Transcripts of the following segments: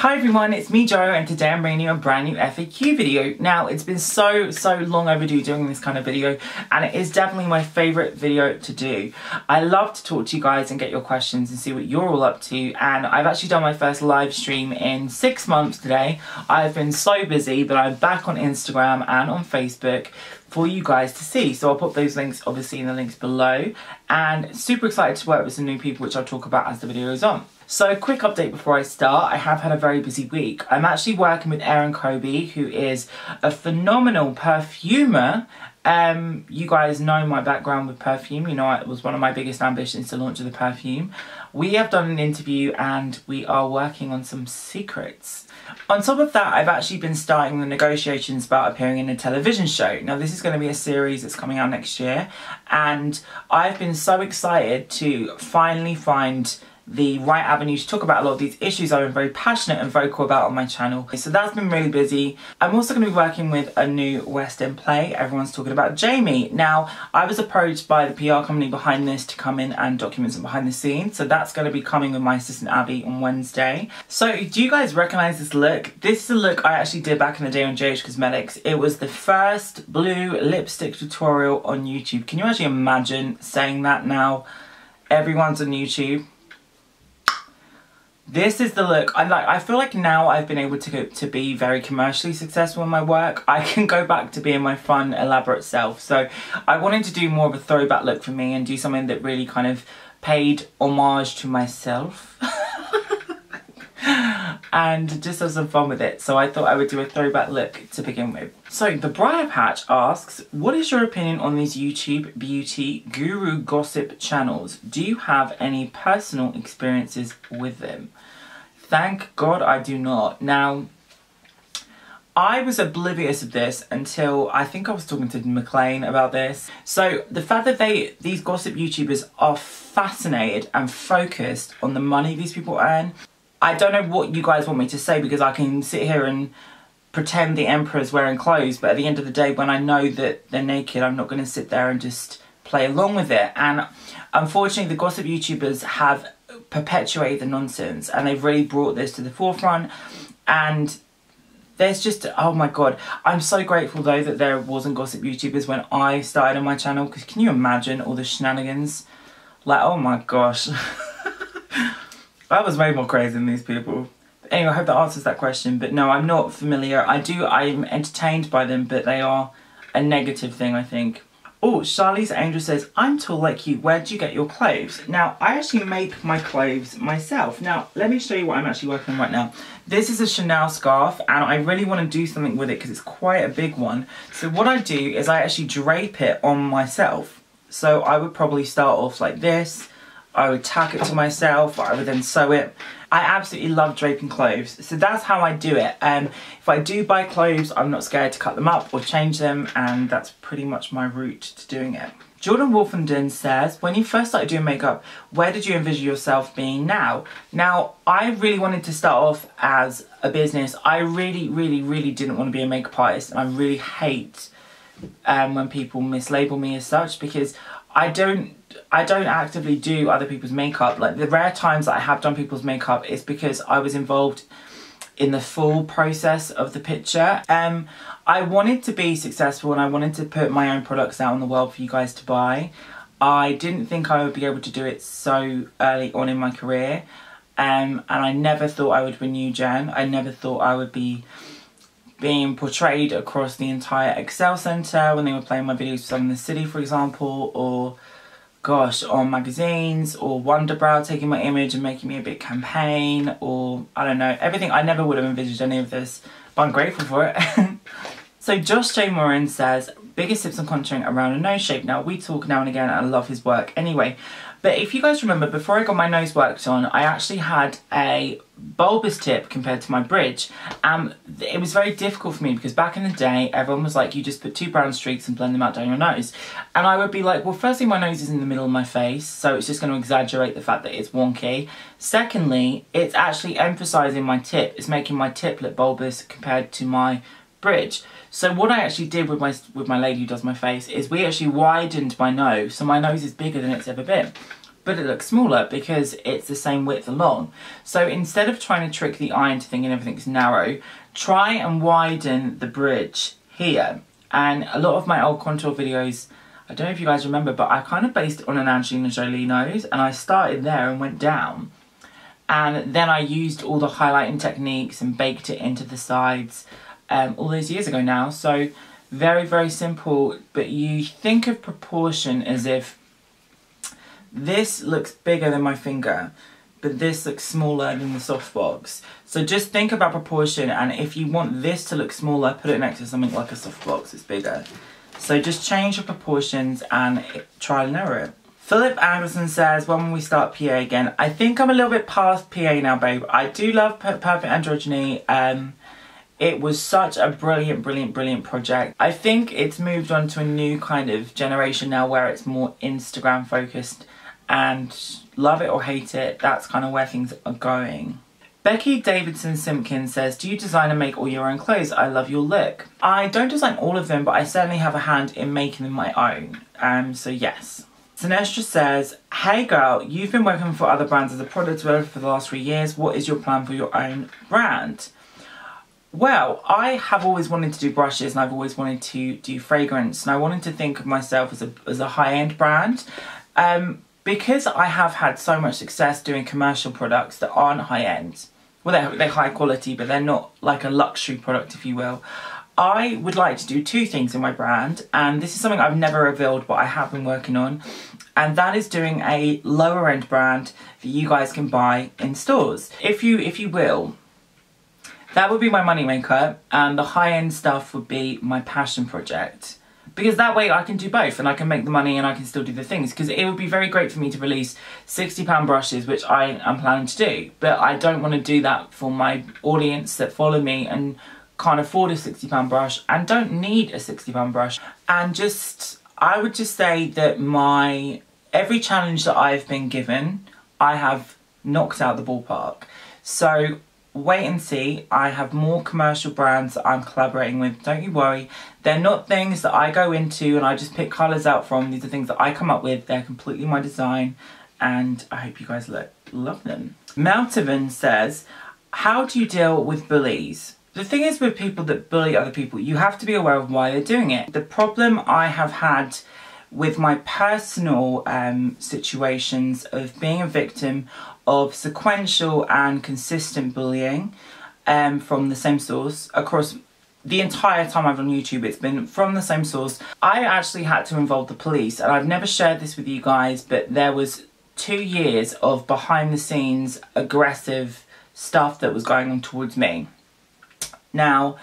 Hi everyone, it's me Jo, and today I'm bringing you a brand new FAQ video. Now, it's been so long overdue doing this kind of video, and it is definitely my favourite video to do. I love to talk to you guys and get your questions and see what you're all up to, and I've actually done my first live stream in 6 months today. I've been so busy, but I'm back on Instagram and on Facebook for you guys to see. So I'll put those links obviously in the links below, and super excited to work with some new people, which I'll talk about as the video goes on. So, quick update before I start. I have had a very busy week. I'm actually working with Erin Kobe, who is a phenomenal perfumer. You guys know my background with perfume. You know, it was one of my biggest ambitions to launch the perfume. We have done an interview and we are working on some secrets. On top of that, I've actually been starting the negotiations about appearing in a television show. Now, this is going to be a series that's coming out next year, and I've been so excited to finally find the right avenue to talk about a lot of these issues I've been very passionate and vocal about on my channel. So that's been really busy. I'm also going to be working with a new West End play. Everyone's talking about Jamie. Now, I was approached by the PR company behind this to come in and document some behind the scenes. So that's going to be coming with my assistant Abby on Wednesday. So do you guys recognise this look? This is a look I actually did back in the day on JH Cosmetics. It was the first blue lipstick tutorial on YouTube. Can you actually imagine saying that now? Everyone's on YouTube. This is the look. I feel like now I've been able to be very commercially successful in my work. I can go back to being my fun, elaborate self. So I wanted to do more of a throwback look for me and do something that really kind of paid homage to myself. And just have some fun with it. So I thought I would do a throwback look to begin with. So the Briar Patch asks, what is your opinion on these YouTube beauty guru gossip channels? Do you have any personal experiences with them? Thank God I do not. Now, I was oblivious of this until I think I was talking to McLean about this. So the fact that these gossip YouTubers are fascinated and focused on the money these people earn, I don't know what you guys want me to say, because I can sit here and pretend the emperor's wearing clothes, but at the end of the day, when I know that they're naked, I'm not going to sit there and just play along with it. And unfortunately, the gossip YouTubers have perpetuated the nonsense, and they've really brought this to the forefront. And there's just, oh my God, I'm so grateful though that there wasn't gossip YouTubers when I started on my channel, because can you imagine all the shenanigans? Like, oh my gosh. I was way more crazy than these people. Anyway, I hope that answers that question. But no, I'm not familiar. I'm entertained by them, but they are a negative thing, I think. Oh, Charlie's Angel says, I'm tall like you. Where do you get your clothes? Now, I actually make my clothes myself. Now, let me show you what I'm actually working on right now. This is a Chanel scarf, and I really want to do something with it because it's quite a big one. So what I do is I actually drape it on myself. So I would probably start off like this. I would tack it to myself, I would then sew it. I absolutely love draping clothes, so that's how I do it. If I do buy clothes, I'm not scared to cut them up or change them, and that's pretty much my route to doing it. Jordan Wolfenden says, when you first started doing makeup, where did you envision yourself being now? Now, I really wanted to start off as a business. I really didn't want to be a makeup artist, and I really hate when people mislabel me as such, because I don't actively do other people's makeup. Like, the rare times that I have done people's makeup is because I was involved in the full process of the picture. I wanted to be successful, and I wanted to put my own products out in the world for you guys to buy. I didn't think I would be able to do it so early on in my career, and I never thought I would win New Gen. I never thought I would be being portrayed across the entire Excel Centre when they were playing my videos for Sun in the City, for example, or gosh, on magazines, or Wonderbrow taking my image and making me a big campaign, or I don't know, everything. I never would have envisaged any of this, but I'm grateful for it. So Josh J. Morin says, biggest tips on contouring around a nose shape. Now, we talk now and again, and I love his work anyway. But if you guys remember, before I got my nose worked on, I actually had a bulbous tip compared to my bridge. It was very difficult for me because back in the day, everyone was like, you just put 2 brown streaks and blend them out down your nose. And I would be like, well, firstly, my nose is in the middle of my face, so it's just going to exaggerate the fact that it's wonky. Secondly, it's actually emphasising my tip. It's making my tip look bulbous compared to my bridge. So what I actually did with my lady who does my face is we actually widened my nose, so my nose is bigger than it's ever been. but it looks smaller because it's the same width along. So instead of trying to trick the eye into thinking everything's narrow, try and widen the bridge here. And a lot of my old contour videos, I don't know if you guys remember, but I kind of based it on an Angelina Jolie nose, and I started there and went down. And then I used all the highlighting techniques and baked it into the sides all those years ago now. So very, very simple, but you think of proportion as if this looks bigger than my finger, but this looks smaller than the softbox. So just think about proportion, and if you want this to look smaller, put it next to something like a softbox that's bigger. So just change your proportions and try and error it. Philip Anderson says, when will we start PA again? I think I'm a little bit past PA now, babe. I do love Perfect Androgyny. It was such a brilliant, brilliant, brilliant project. I think it's moved on to a new kind of generation now where it's more Instagram focused, and love it or hate it, that's kind of where things are going. Becky Davidson Simpkins says, do you design and make all your own clothes? I love your look. I don't design all of them, but I certainly have a hand in making them my own. So yes. Sinestra says, hey girl, you've been working for other brands as a product developer for the last 3 years. What is your plan for your own brand? Well, I have always wanted to do brushes, and I've always wanted to do fragrance, and I wanted to think of myself as a high-end brand. Because I have had so much success doing commercial products that aren't high-end. Well, they're high quality, but they're not like a luxury product, if you will. I would like to do 2 things in my brand, and this is something I've never revealed, but I have been working on, and that is doing a lower end brand that you guys can buy in stores. If you will, that would be my moneymaker, and the high end stuff would be my passion project. Because that way I can do both, and I can make the money and I can still do the things. Because it would be very great for me to release £60 brushes, which I am planning to do. But I don't want to do that for my audience that follow me and can't afford a £60 brush and don't need a £60 brush. And just, I would just say that every challenge that I've been given, I have knocked out the ballpark. So wait and see. I have more commercial brands that I'm collaborating with, don't you worry. They're not things that I go into and I just pick colours out from. These are things that I come up with. They're completely my design, and I hope you guys love them. Meltivan says, how do you deal with bullies? The thing is with people that bully other people, you have to be aware of why they're doing it. The problem I have had with my personal situations of being a victim of sequential and consistent bullying from the same source across the entire time I've on YouTube, it's been from the same source. I actually had to involve the police, and I've never shared this with you guys, but there was 2 years of behind the scenes aggressive stuff that was going on towards me. Now,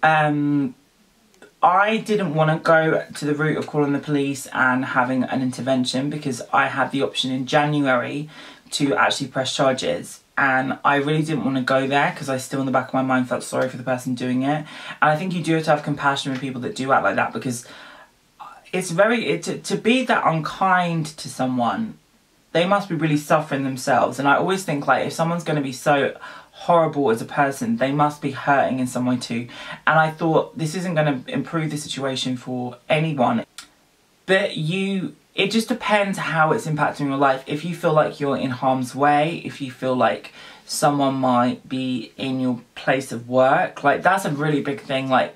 I didn't want to go to the route of calling the police and having an intervention, because I had the option in January to actually press charges, and I really didn't want to go there because I still in the back of my mind felt sorry for the person doing it. And I think you do have to have compassion with people that do act like that, because it's to be that unkind to someone, they must be really suffering themselves. And I always think, like, if someone's going to be so horrible as a person, they must be hurting in some way too. And I thought, this isn't going to improve the situation for anyone. But it just depends how it's impacting your life. If you feel like you're in harm's way, if you feel like someone might be in your place of work, like, that's a really big thing. Like,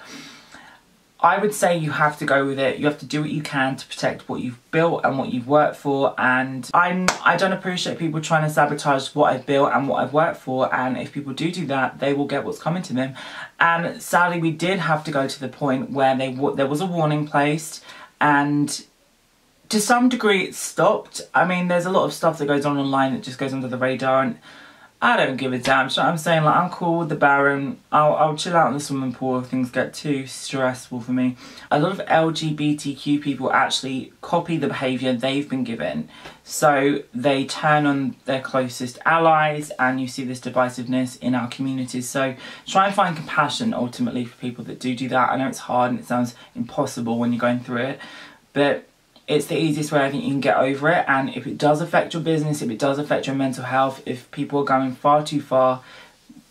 I would say you have to go with it. You have to do what you can to protect what you've built and what you've worked for. And I don't appreciate people trying to sabotage what I've built and what I've worked for. And if people do that, they will get what's coming to them. And sadly, we did have to go to the point where there was a warning placed, and to some degree it stopped. I mean, there's a lot of stuff that goes on online that just goes under the radar, and I don't give a damn. So I'm saying, like, I'm cool with the Baron. I'll chill out in the swimming pool if things get too stressful for me. A lot of LGBTQ people actually copy the behaviour they've been given. So they turn on their closest allies, and you see this divisiveness in our communities. So try and find compassion ultimately for people that do that. I know it's hard and it sounds impossible when you're going through it, but it's the easiest way I think you can get over it. And if it does affect your business, if it does affect your mental health, if people are going far too far,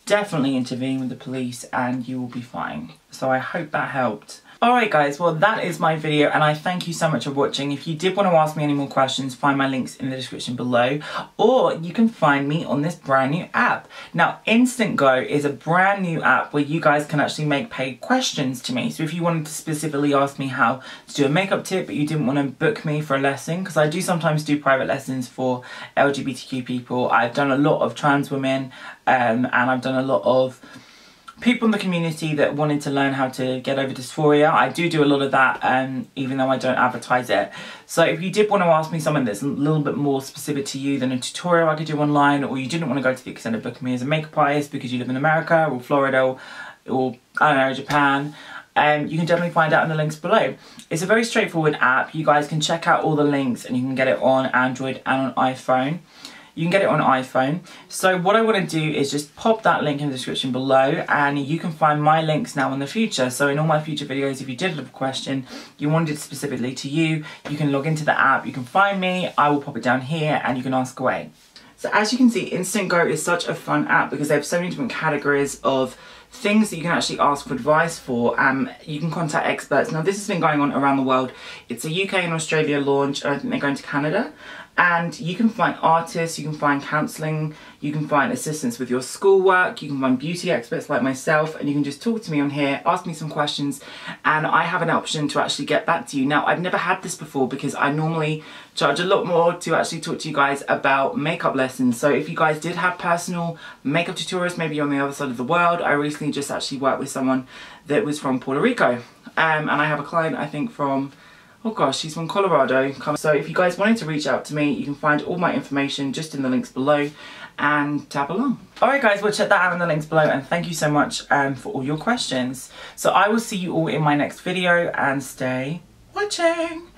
definitely intervene with the police and you will be fine. So I hope that helped. Alright guys, well that is my video and I thank you so much for watching. If you did want to ask me any more questions, find my links in the description below, or you can find me on this brand new app. Now Instantgo is a brand new app where you guys can actually make paid questions to me. So if you wanted to specifically ask me how to do a makeup tip but you didn't want to book me for a lesson, because I do sometimes do private lessons for LGBTQ people. I've done a lot of trans women and I've done a lot of people in the community that wanted to learn how to get over dysphoria. I do a lot of that, even though I don't advertise it. So if you did want to ask me something that's a little bit more specific to you than a tutorial I could do online, or you didn't want to go to the extent of booking me as a makeup artist because you live in America or Florida or I don't know, Japan, you can definitely find out in the links below. It's a very straightforward app. You guys can check out all the links and you can get it on Android and on iPhone. You can get it on iPhone. So what I want to do is just pop that link in the description below and you can find my links now in the future. So in all my future videos, if you did have a question, you wanted it specifically to you, you can log into the app, you can find me, I will pop it down here and you can ask away. So as you can see, Instantgo is such a fun app because they have so many different categories of things that you can actually ask for advice for. You can contact experts. Now this has been going on around the world. It's a UK and Australia launch and I think they're going to Canada. And you can find artists, you can find counselling, you can find assistance with your schoolwork, you can find beauty experts like myself, and you can just talk to me on here, ask me some questions, and I have an option to actually get back to you. Now, I've never had this before because I normally charge a lot more to actually talk to you guys about makeup lessons. So if you guys did have personal makeup tutorials, maybe on the other side of the world, I recently just actually worked with someone that was from Puerto Rico. And I have a client, I think, from... oh gosh, she's from Colorado. So if you guys wanted to reach out to me, you can find all my information just in the links below and tap along. Alright guys, well check that out in the links below and thank you so much for all your questions. So I will see you all in my next video and stay watching.